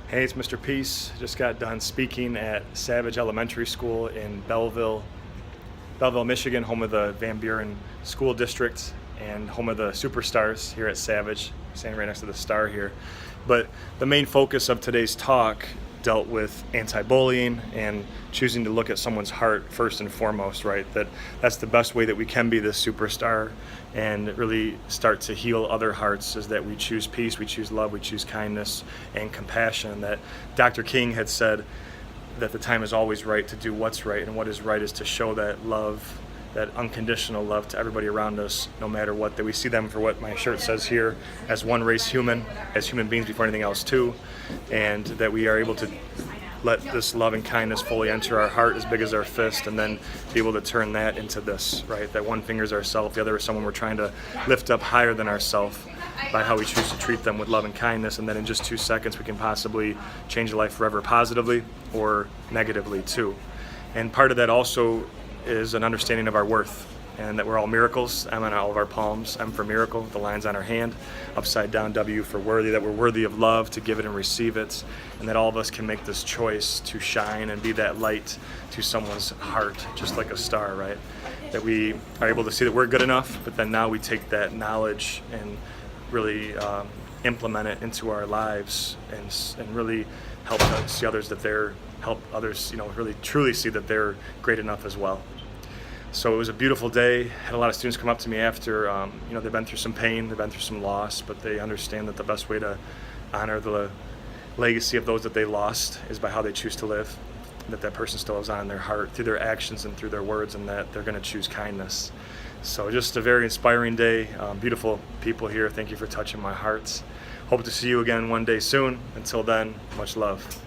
Hey, it's Mr. Peace. Just got done speaking at Savage Elementary School in Belleville, Michigan, home of the Van Buren School District and home of the Superstars here at Savage, standing right next to the star here. But the main focus of today's talk dealt with anti-bullying and choosing to look at someone's heart first and foremost, right? That's the best way that we can be this superstar and really start to heal other hearts, is that we choose peace, we choose love, we choose kindness and compassion. That Dr. King had said that the time is always right to do what's right, and what is right is to show that love, that unconditional love to everybody around us, no matter what, that we see them for what my shirt says here, as one race human, as human beings before anything else too, and that we are able to let this love and kindness fully enter our heart as big as our fist, and then be able to turn that into this, right? That one finger is ourself, the other is someone we're trying to lift up higher than ourself by how we choose to treat them with love and kindness, and then in just 2 seconds we can possibly change a life forever, positively or negatively too. And part of that also is an understanding of our worth, and that we're all miracles. M on all of our palms, M for miracle, the lines on our hand, upside down W for worthy, that we're worthy of love, to give it and receive it, and that all of us can make this choice to shine and be that light to someone's heart, just like a star, right? That we are able to see that we're good enough, but then now we take that knowledge and really implement it into our lives, and really help see others, that they're help others, really truly see that they're great enough as well. So it was a beautiful day. Had a lot of students come up to me after, they've been through some pain, they've been through some loss, but they understand that the best way to honor the legacy of those that they lost is by how they choose to live, that person still lives on in their heart through their actions and through their words, and that they're going to choose kindness. So just a very inspiring day. Beautiful people here. Thank you for touching my heart. Hope to see you again one day soon. Until then, much love.